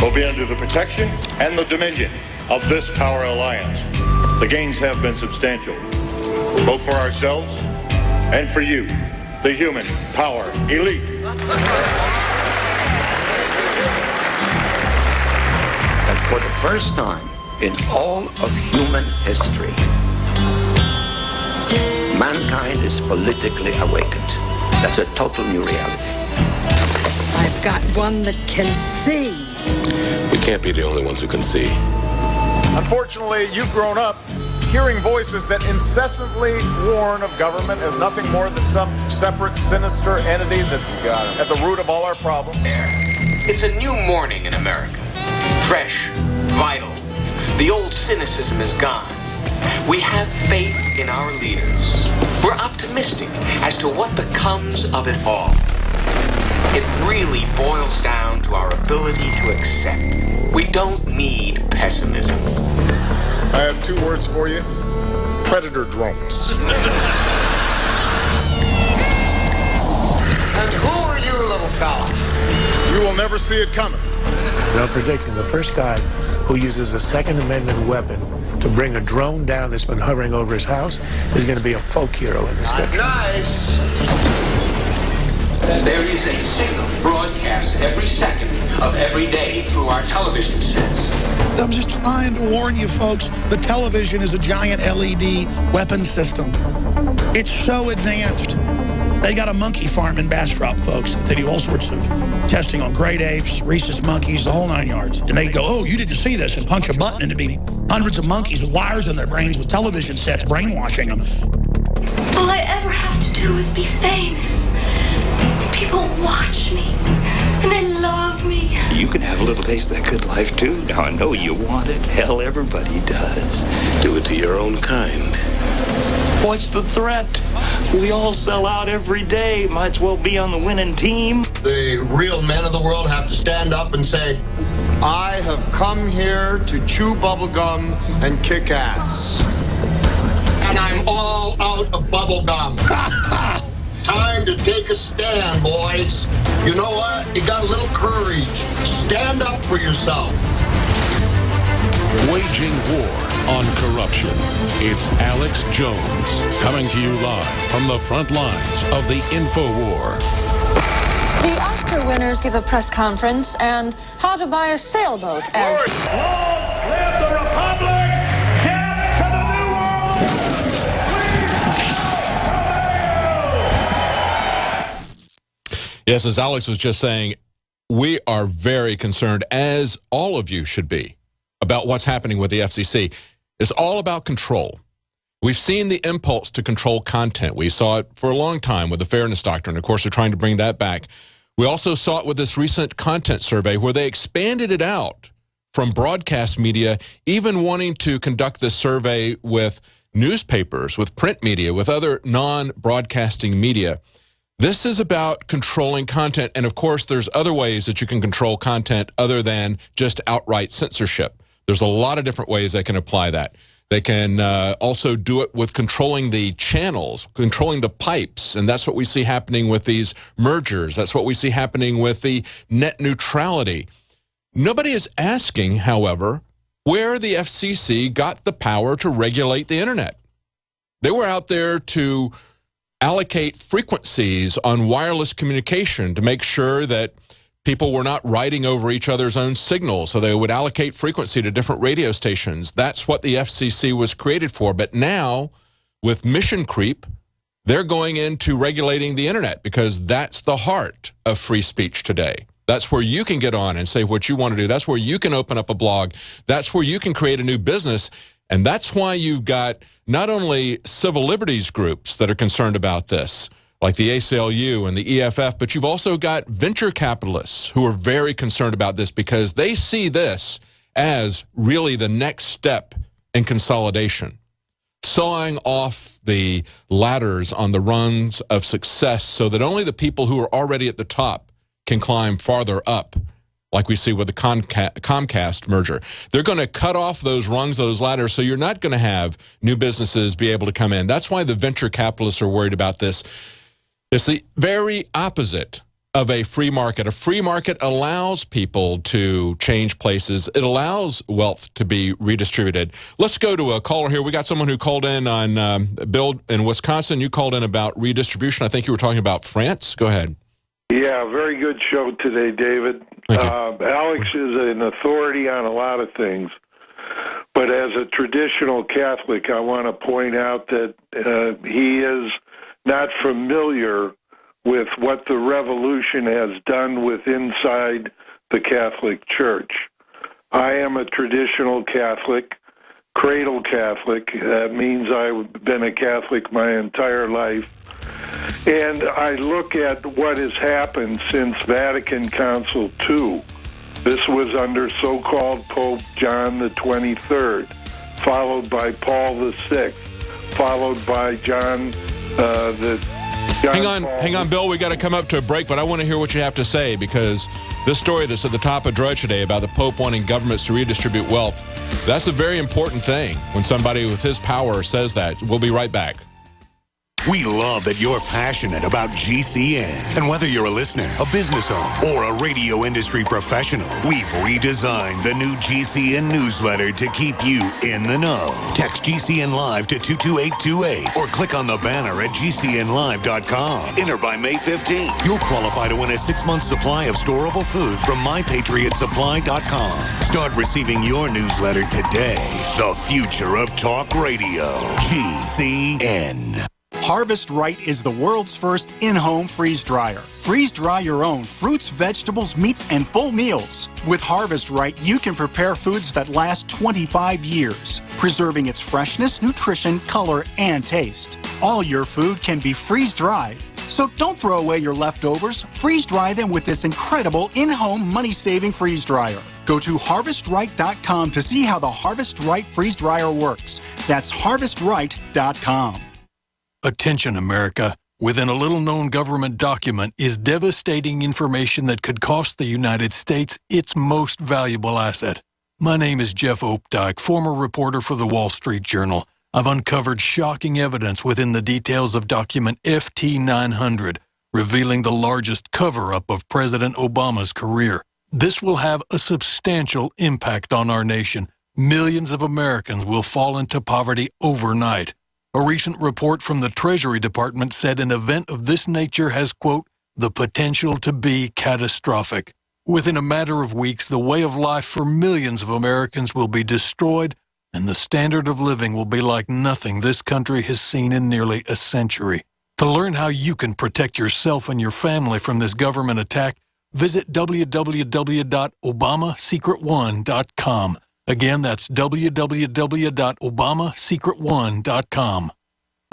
will be under the protection and the dominion of this power alliance. The gains have been substantial, both for ourselves and for you, the human power elite. And for the first time in all of human history, mankind is politically awakened. That's a total new reality. I've got one that can see. We can't be the only ones who can see. Unfortunately, you've grown up hearing voices that incessantly warn of government as nothing more than some separate, sinister entity that's at the root of all our problems. It's a new morning in America. Fresh, vital. The old cynicism is gone. We have faith in our leaders. We're optimistic as to what becomes of it all. It really boils down to our ability to accept. We don't need pessimism. I have two words for you. Predator drones. And who are you, little fella? You will never see it coming. I'm predicting the first guy who uses a Second Amendment weapon to bring a drone down that's been hovering over his house is going to be a folk hero in this country. Nice. There is a signal broadcast every second of every day through our television sets. I'm just trying to warn you folks, the television is a giant LED weapon system. It's so advanced. They got a monkey farm in Bastrop, folks, that they do all sorts of testing on great apes, rhesus monkeys, the whole 9 yards. And they go, oh, you didn't see this, and punch a button, and it'd be hundreds of monkeys with wires in their brains with television sets brainwashing them. All I ever have to do is be famous. People watch me, and they love me. You can have a little taste of that good life, too. Now, I know you want it. Hell, everybody does. Do it to your own kind. What's the threat? We all sell out every day. Might as well be on the winning team. The real men of the world have to stand up and say, I have come here to chew bubblegum and kick ass. And I'm all out of bubblegum. Time to take a stand, boys. You know what? You got a little courage. Stand up for yourself. Waging war on corruption. It's Alex Jones coming to you live from the front lines of the InfoWar. The Oscar winners give a press conference and how to buy a sailboat as... Long live the Republic! Death to the New World! Yes, as Alex was just saying, we are very concerned, as all of you should be, about what's happening with the FCC. It's all about control. We've seen the impulse to control content. We saw it for a long time with the Fairness Doctrine. Of course, they're trying to bring that back. We also saw it with this recent content survey where they expanded it out from broadcast media, even wanting to conduct this survey with newspapers, with print media, with other non-broadcasting media. This is about controlling content. And of course, there's other ways that you can control content other than just outright censorship. There's a lot of different ways they can apply that. They can also do it with controlling the channels, controlling the pipes, and that's what we see happening with these mergers. That's what we see happening with the net neutrality. Nobody is asking, however, where the FCC got the power to regulate the internet. They were out there to allocate frequencies on wireless communication to make sure that people were not writing over each other's own signals, so they would allocate frequency to different radio stations. That's what the FCC was created for. But now, with mission creep, they're going into regulating the internet because that's the heart of free speech today. That's where you can get on and say what you want to do. That's where you can open up a blog. That's where you can create a new business. And that's why you've got not only civil liberties groups that are concerned about this, like the ACLU and the EFF, but you've also got venture capitalists who are very concerned about this because they see this as really the next step in consolidation, sawing off the ladders on the rungs of success so that only the people who are already at the top can climb farther up, like we see with the Comcast merger. They're going to cut off those rungs of those ladders so you're not going to have new businesses be able to come in. That's why the venture capitalists are worried about this. It's the very opposite of a free market. A free market allows people to change places. It allows wealth to be redistributed. Let's go to a caller here. We got someone who called in on Bill in Wisconsin. You called in about redistribution. I think you were talking about France. Go ahead. Yeah, very good show today, David. Alex is an authority on a lot of things. But as a traditional Catholic, I want to point out that he is not familiar with what the revolution has done with inside the Catholic Church. I am a traditional Catholic, cradle Catholic. That means I've been a Catholic my entire life. And I look at what has happened since Vatican Council II. This was under so-called Pope John the 23rd, followed by Paul VI, followed by John Hang on, Bill. We got to come up to a break, but I want to hear what you have to say, because this story that's at the top of Drudge today about the Pope wanting governments to redistribute wealth, that's a very important thing when somebody with his power says that. We'll be right back. We love that you're passionate about GCN. And whether you're a listener, a business owner, or a radio industry professional, we've redesigned the new GCN newsletter to keep you in the know. Text GCN Live to 22828 or click on the banner at GCNlive.com. Enter by May 15th. You'll qualify to win a 6-month supply of storable food from MyPatriotSupply.com. Start receiving your newsletter today. The future of talk radio. GCN. Harvest Right is the world's first in-home freeze dryer. Freeze dry your own fruits, vegetables, meats, and full meals. With Harvest Right, you can prepare foods that last 25 years, preserving its freshness, nutrition, color, and taste. All your food can be freeze-dried. So don't throw away your leftovers. Freeze-dry them with this incredible in-home money-saving freeze dryer. Go to HarvestRight.com to see how the Harvest Right freeze dryer works. That's HarvestRight.com. Attention, America. Within a little-known government document is devastating information that could cost the United States its most valuable asset. My name is Jeff Opdyke, former reporter for the Wall Street Journal. I've uncovered shocking evidence within the details of document FT900, revealing the largest cover-up of President Obama's career. This will have a substantial impact on our nation. Millions of Americans will fall into poverty overnight. A recent report from the Treasury Department said an event of this nature has, quote, the potential to be catastrophic. Within a matter of weeks, the way of life for millions of Americans will be destroyed, and the standard of living will be like nothing this country has seen in nearly a century. To learn how you can protect yourself and your family from this government attack, visit www.obamasecret1.com. Again, that's www.obamasecret1.com.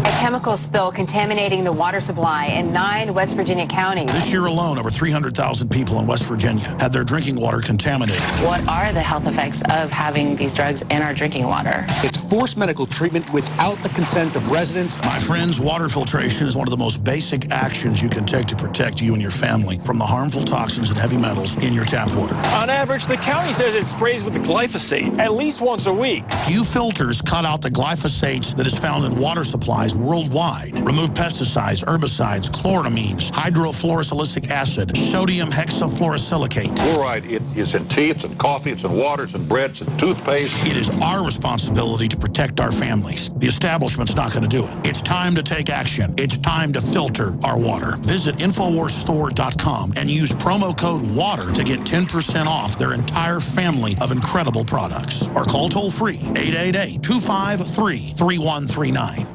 A chemical spill contaminating the water supply in 9 West Virginia counties. This year alone, over 300,000 people in West Virginia had their drinking water contaminated. What are the health effects of having these drugs in our drinking water? It's forced medical treatment without the consent of residents. My friends, water filtration is one of the most basic actions you can take to protect you and your family from the harmful toxins and heavy metals in your tap water. On average, the county says it sprays with the glyphosate at least once a week. Few filters cut out the glyphosate that is found in water supplies worldwide. Remove pesticides, herbicides, chloramines, hydrofluorosilicic acid, sodium hexafluorosilicate. Fluoride, it is in tea, it's in coffee, it's in water, it's in bread, it's in toothpaste. It is our responsibility to protect our families. The establishment's not going to do it. It's time to take action. It's time to filter our water. Visit InfoWarsStore.com and use promo code WATER to get 10% off their entire family of incredible products. Or call toll-free 888-253-3139.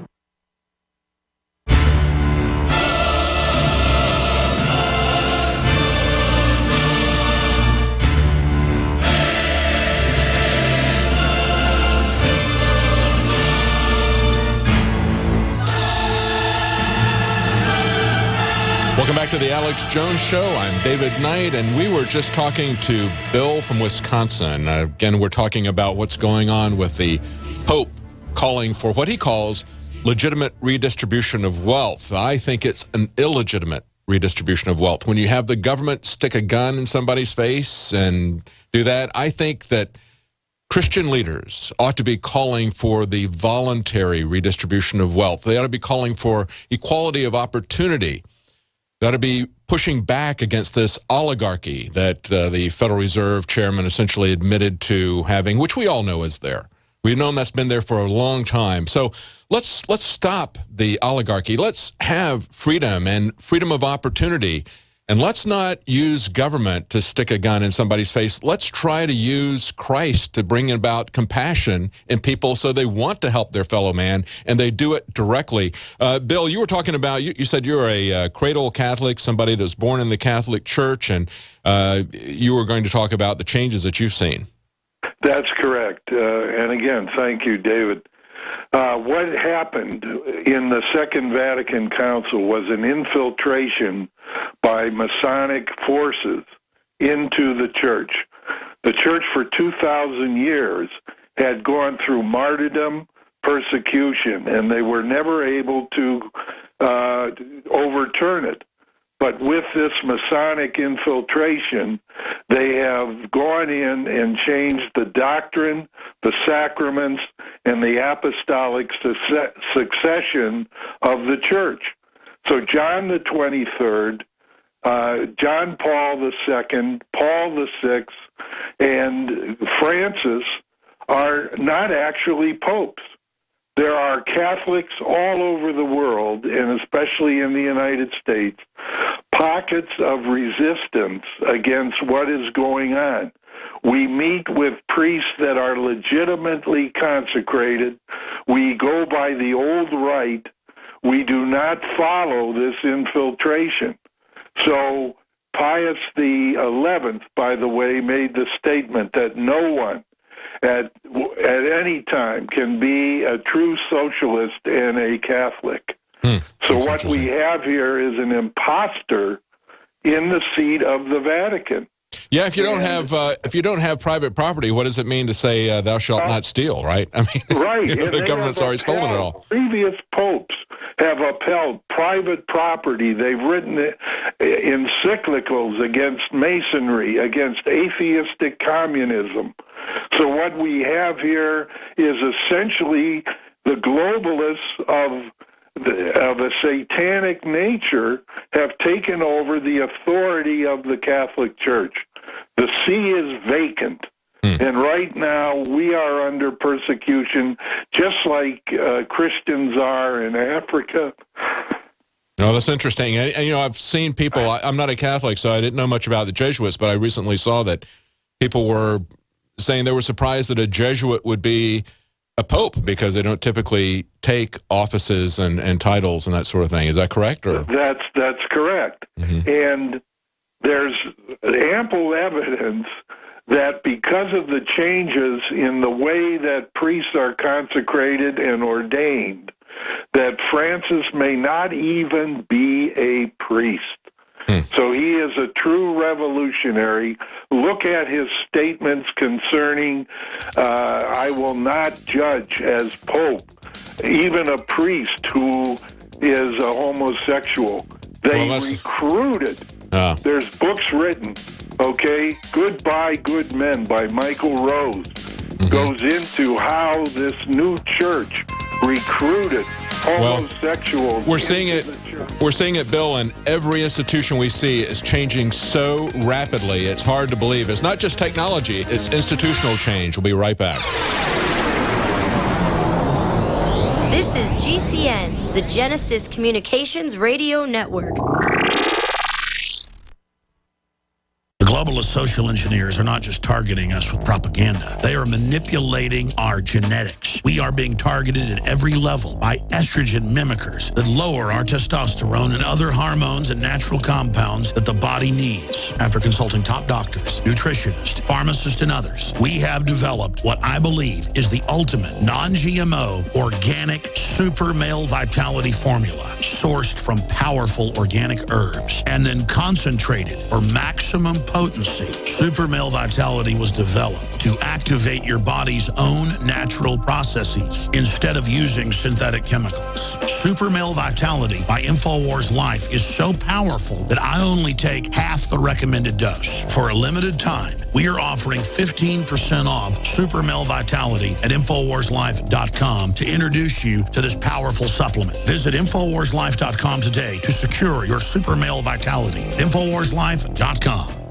Welcome back to the Alex Jones Show. I'm David Knight, and we were just talking to Bill from Wisconsin. Again, we're talking about what's going on with the Pope calling for what he calls legitimate redistribution of wealth. I think it's an illegitimate redistribution of wealth. When you have the government stick a gun in somebody's face and do that, I think that Christian leaders ought to be calling for the voluntary redistribution of wealth. They ought to be calling for equality of opportunity. They ought to be pushing back against this oligarchy that the Federal Reserve chairman essentially admitted to having, which we all know is there. We've known that's been there for a long time. So let's stop the oligarchy. Let's have freedom and freedom of opportunity. And let's not use government to stick a gun in somebody's face. Let's try to use Christ to bring about compassion in people so they want to help their fellow man, and they do it directly. Bill, you were talking about, you said you're a cradle Catholic, somebody that was born in the Catholic Church, and you were going to talk about the changes that you've seen. That's correct. And again, thank you, David. What happened in the Second Vatican Council was an infiltration by Masonic forces into the church. The church for 2,000 years had gone through martyrdom, persecution, and they were never able to overturn it. But with this Masonic infiltration, they have gone in and changed the doctrine, the sacraments, and the apostolic succession of the church. So John the 23rd, John Paul II, Paul VI, and Francis are not actually popes. There are Catholics all over the world, and especially in the United States, pockets of resistance against what is going on. We meet with priests that are legitimately consecrated. We go by the old rite. We do not follow this infiltration. So Pius XI, by the way, made the statement that no one at any time can be a true socialist and a Catholic. So what we have here is an imposter in the seat of the Vatican. Yeah, if you don't have private property, what does it mean to say thou shalt not steal, right? I mean, right. The government's already stolen it all. Previous popes have upheld private property. They've written encyclicals against Masonry, against atheistic communism. So what we have here is essentially the globalists of a satanic nature have taken over the authority of the Catholic Church. The see is vacant. And right now we are under persecution, just like Christians are in Africa. No, that's interesting. And you know, I've seen people, I'm not a Catholic, so I didn't know much about the Jesuits, but I recently saw that people were saying they were surprised that a Jesuit would be a pope because they don't typically take offices and titles and that sort of thing. Is that correct? Or? That's correct. And there's ample evidence that because of the changes in the way that priests are consecrated and ordained, that Francis may not even be a priest. So he is a true revolutionary. Look at his statements concerning, I will not judge as Pope, even a priest who is a homosexual. They recruited. There's books written, okay? Goodbye, Good Men by Michael Rose goes into how this new church recruited homosexuals. We're seeing it, Bill, and every institution we see is changing so rapidly. It's hard to believe. It's not just technology, it's institutional change. We'll be right back. This is GCN, the Genesis Communications Radio Network. The globalist social engineers are not just targeting us with propaganda. They are manipulating our genetics. We are being targeted at every level by estrogen mimickers that lower our testosterone and other hormones and natural compounds that the body needs. After consulting top doctors, nutritionists, pharmacists, and others, we have developed what I believe is the ultimate non-GMO organic super male vitality formula sourced from powerful organic herbs and then concentrated for maximum potency potency. Super Male Vitality was developed to activate your body's own natural processes instead of using synthetic chemicals. Super Male Vitality by InfoWars Life is so powerful that I only take half the recommended dose. For a limited time, we are offering 15% off Super Male Vitality at InfoWarsLife.com to introduce you to this powerful supplement. Visit InfoWarsLife.com today to secure your Super Male Vitality. InfoWarsLife.com.